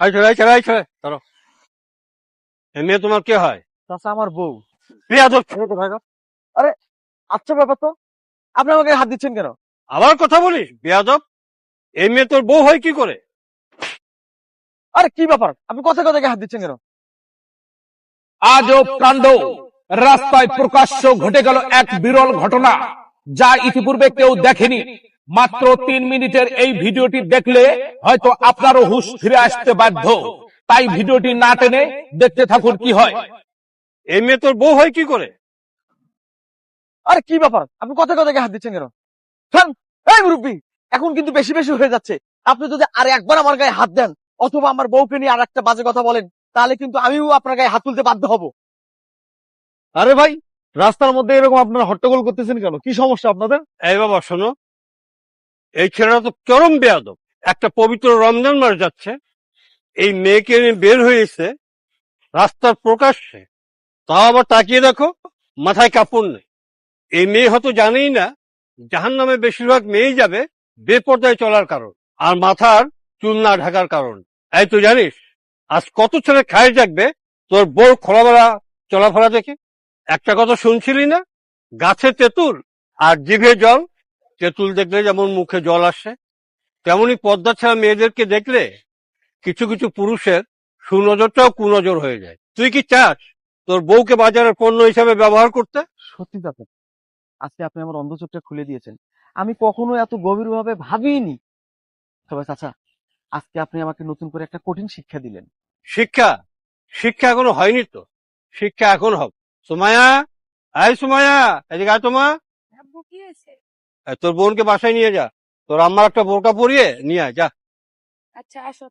ধরো, এ মেয়ে তোমার কে হয়? চাচা আমার বউ। বেয়াদব ছেলে কোথাকার। আরে আচ্ছা ব্যাপার তো, আপনি আমাকে হাত দিচ্ছেন কেন? আবার কথা বলিস বেয়াদব? এই মেয়ে তোর বউ হয় কি করে? আরে কি ব্যাপার, আপনি কথা কথা হাত দিচ্ছেন কেন? আজব কাণ্ড, রাস্তায় প্রকাশ্য ঘটে গেল এক বিরল ঘটনা, যা ইতিপূর্বে কেউ দেখেনি। মাত্র 3 মিনিটের এই ভিডিওটি দেখলে হয়তো আপনারও হুঁশ ফিরে আসতে বাধ্য। তাই ভিডিওটি না টেনে দেখতে থাকুন কি হয়। এই মেয়ে তোর বউ হয় কি করে? আরে কি ব্যাপার, আপনি কথা কথা হাত দিচ্ছেন কেন? শোন, এই মুরব্বী, এখন কিন্তু বেশি বেশি হয়ে যাচ্ছে। আপনি যদি আর একবার আমার গায়ে হাত দেন অথবা আমার বউকে নিয়ে আর একটা বাজে কথা বলেন, তাহলে কিন্তু আমিও আপনার গায়ে হাত তুলতে বাধ্য হব। আরে ভাই, রাস্তার মধ্যে এরকম আপনারা হট্টগোল করতেছেন কেন? কি সমস্যা আপনাদের? এই বাবা শোনো, এই ছেলেটা তো চরম বেয়াদব। একটা পবিত্র রমজান মাস যাচ্ছে, এই মেয়েকে নিয়ে বের হয়েছে রাস্তার প্রকাশ্যে, তাও আবার তাকিয়ে দেখো, মাথায় কাপড় নেই। এই মেয়ে হয়তো জানেই না জাহান্নামে বেশিরভাগ মেয়েই যাবে বেপর্দায় চলার কারণ আর মাথার চুল না ঢাকার কারণ। এই তুই জানিস আজ কত ছেলে খায় জাগবে তোর বউ খোলাবেলা চলাফেরা দেখে? একটা কথা শুনছিলি না, গাছে তেঁতুল আর জিভে জল। তেঁতুল দেখলে যেমন মুখে জল আসে, তেমনি পর্দা ছাড়া মেয়েদেরকে দেখলে কিছু কিছু পুরুষের সুনজরটাও কুনজর হয়ে যায়। তুই কি চাস তোর বউকে বাজারের পণ্য হিসাবে ব্যবহার করতে? সত্যি চাচা, আজকে আপনি আমার অন্ধ চোখটা খুলে দিয়েছেন। আমি কখনো এত গভীরভাবে ভাবিনি। তবে চাচা, আজকে আপনি আমাকে নতুন করে একটা কঠিন শিক্ষা দিলেন। শিক্ষা? শিক্ষা এখনো হয়নি তো, শিক্ষা এখন হবে। সুমায়া, আয় সুমায়া, এদিকে আয়। তোমা, আব্বু কি হয়েছে? তোর বোনকে বাসায় নিয়ে যা, তোর আম্মার একটা বোরকা পরিয়ে নিয়ে আয়, যা। আচ্ছা আসো।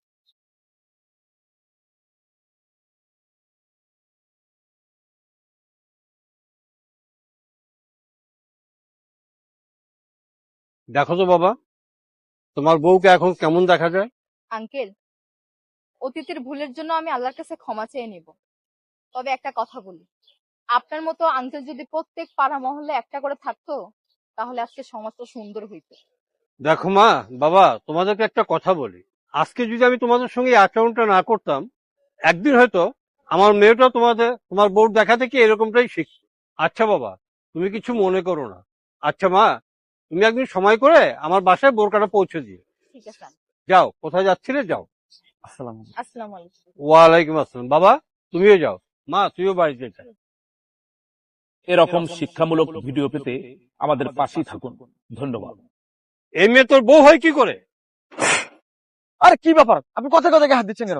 দেখো তো বাবা, তোমার বউকে এখন কেমন দেখা যায়? আঙ্কেল, অতীতের ভুলের জন্য আমি আল্লাহর কাছে ক্ষমা চেয়ে নিব। তবে একটা কথা বলি, আপনার মতো আঙ্কেল যদি প্রত্যেক পাড়া মহল্লে একটা করে থাকতো, তাহলে আজকে সমাজটা সুন্দর হইতো। দেখো মা, বাবা, তোমাদেরকে একটা কথা বলি, আজকে যদি আমি তোমাদের সঙ্গে এই আচরণটা না করতাম, একদিন হয়তো আমার মেয়েটা তোমার বউর দেখা থেকে এরকমটাই শিখছে। আচ্ছা বাবা, তুমি কিছু মনে করো না। আচ্ছা মা, তুমি একদিন সময় করে আমার বাসায় বোরকাটা পৌঁছে দিও। ঠিক আছে আঙ্কেল। যাও, কোথায় যাচ্ছিলে যাও। আসসালাম। আসসালামু আলাইকুম। ওয়ালাইকুম আসসালাম। বাবা, তুমিও যাও। মা, তুইও বাড়িতে যা। এরকম শিক্ষামূলক ভিডিও পেতে আমাদের পাশেই থাকুন। ধন্যবাদ। এই মেয়ে তোর বউ হয় কি করে? আরে কি ব্যাপার, আপনি কথা কথা হাত দিচ্ছেন কেন?